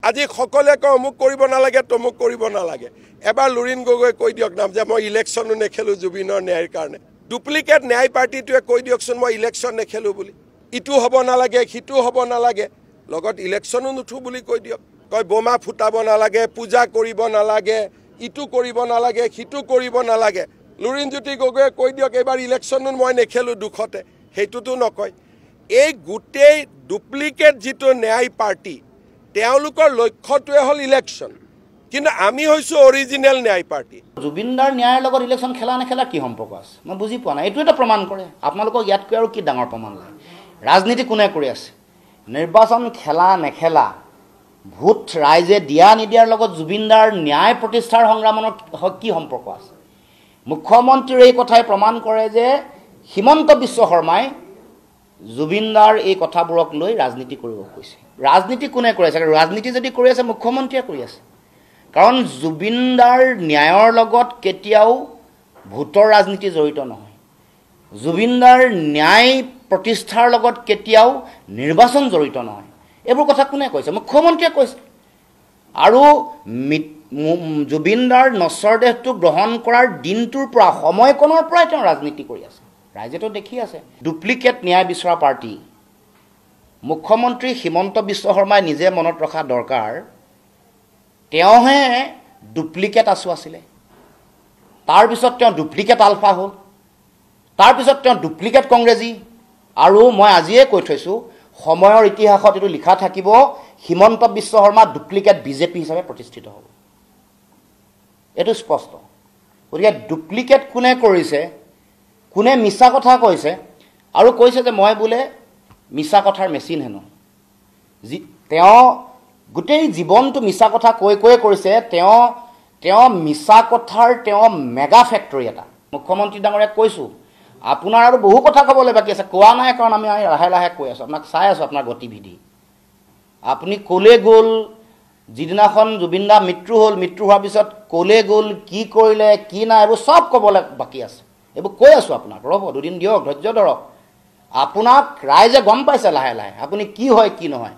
আজি সকলে কয় অমুক কৰিব নালাগে তমুক কৰিব নালাগে এবাৰ লুৰিণ গগৈ কৈ দিয়ক নাম যে মই ইলেকশ্যনো নেখেলো জুবিনৰ ন্যায়ৰ কাৰণে ডুপ্লিকেট ন্যায় পাৰ্টিটোৱে কৈ দিয়কচোন মই ইলেকশ্যন নেখেলো বুলি ইটো হ'ব নালাগে সিটো হ'ব নালাগে লগত ইলেকশ্যনো নুঠো বুলি কৈ দিয়ক কয় বোমা ফুটাব নালাগে পূজা কৰিব নালাগে ইটো কৰিব নালাগে সিটো কৰিব নালাগে লুৰিণজ্যোতি গগৈয়ে কৈ দিয়ক এবাৰ ইলেকশ্যনো মই নেখেলো দুখতে সেইটোতো নকয় এই গোটেই ডুপ্লিকেট যিটো ন্যায় পাৰ্টি তেওঁলোকৰ লক্ষ্যটোৱে হ'ল ইলেকশ্যন কিন্তু আমি হৈছো অৰিজিনেল ন্যায় পাৰ্টি জুবিনদাৰ ন্যায়ৰ লগত ইলেকশ্যন খেলা নেখেলা কি সম্পৰ্ক আছে মই বুজি পোৱা নাই এইটো এটা প্ৰমাণ কৰে আপোনালোকক ইয়াতকৈ আৰু কি ডাঙৰ প্ৰমাণ লাগে ৰাজনীতি কোনে কৰি আছে নিৰ্বাচন খেলা নেখেলা ভোট ৰাইজে দিয়া নিদিয়াৰ লগত জুবিনদাৰ ন্যায় প্ৰতিষ্ঠাৰ সংগ্ৰামৰ কি সম্পৰ্ক আছে মুখ্যমন্ত্ৰীৰ এই কথাই প্ৰমাণ কৰে যে হিমন্ত বিশ্ব শৰ্মাই জুবিনদাৰ এই কথাবোৰক লৈ ৰাজনীতি কৰিব কৈছে ৰাজনীতি কোনে কৰি আছে ৰাজনীতি যদি কৰি আছে মুখ্যমন্ত্ৰীয়ে কৰি আছে কাৰণ জুবিনদাৰ ন্যায়ৰ লগত কেতিয়াও ভোটৰ ৰাজনীতি জড়িত নহয় জুবিনদাৰ ন্যায় প্ৰতিষ্ঠাৰ লগত কেতিয়াও নিৰ্বাচন জড়িত নহয় এইবোৰ কথা কোনে কৈছে মুখ্যমন্ত্ৰীয়ে কৈছে আৰু জুবিনদাৰ নশ্বৰ দেহটো গ্ৰহণ কৰাৰ দিনটোৰ পৰা সময়কণৰ পৰাই তেওঁ ৰাজনীতি কৰি আছে ৰাইজেতো দেখি আছে ডুপ্লিকেট ন্যায় বিচৰা পাৰ্টি মুখ্যমন্ত্ৰী হিমন্ত বিশ্ব শৰ্মাই নিজে মনত ৰখা দৰকাৰ তেওঁহে ডুপ্লিকেট আছু আছিলে তাৰপিছত তেওঁ ডুপ্লিকেট আলফা হ'ল তাৰপিছত তেওঁ ডুপ্লিকেট কংগ্ৰেছী আৰু মই আজিয়ে কৈ থৈছোঁ সময়ৰ ইতিহাসত এইটো লিখা থাকিব হিমন্ত বিশ্ব শৰ্মা ডুপ্লিকেট বিজেপি হিচাপে প্ৰতিষ্ঠিত হ'ব এইটো স্পষ্ট গতিকে ডুপ্লিকেট কোনে কৰিছে কোনে মিছা কথা কৈছে আৰু কৈছে যে মই বোলে মিছা কথাৰ মেচিন হেনো তেওঁ গোটেই জীৱনটো মিছা কথা কৈ কৰিছে তেওঁ মিছা কথাৰ তেওঁ মেগা ফেক্টৰী এটা মুখ্যমন্ত্ৰী ডাঙৰীয়াক কৈছোঁ আপোনাৰ আৰু বহু কথা ক'বলৈ বাকী আছে কোৱা নাই কাৰণ আমি লাহে লাহে কৈ আছোঁ আপোনাক চাই আছোঁ আপোনাৰ গতিবিধি আপুনি ক'লে গ'ল যিদিনাখন জুবিনদা মৃত্যু হ'ল মৃত্যু হোৱাৰ পিছত ক'লে গ'ল কি কৰিলে কি নাই এইবোৰ চব ক'বলৈ বাকী আছে এইবোৰ কৈ আছোঁ আপোনাক ৰ'ব দুদিন দিয়ক ধৈৰ্য ধৰক আপোনাক ৰাইজে গম পাইছে লাহে লাহে আপুনি কি হয় কি নহয়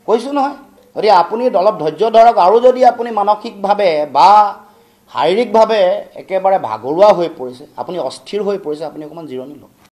কৈছোঁ নহয় গতিকে আপুনি অলপ ধৈৰ্য ধৰক আৰু যদি আপুনি মানসিকভাৱে বা শাৰীৰিকভাৱে একেবাৰে ভাগৰুৱা হৈ পৰিছে আপুনি অস্থিৰ হৈ পৰিছে আপুনি অকণমান জিৰণি লওক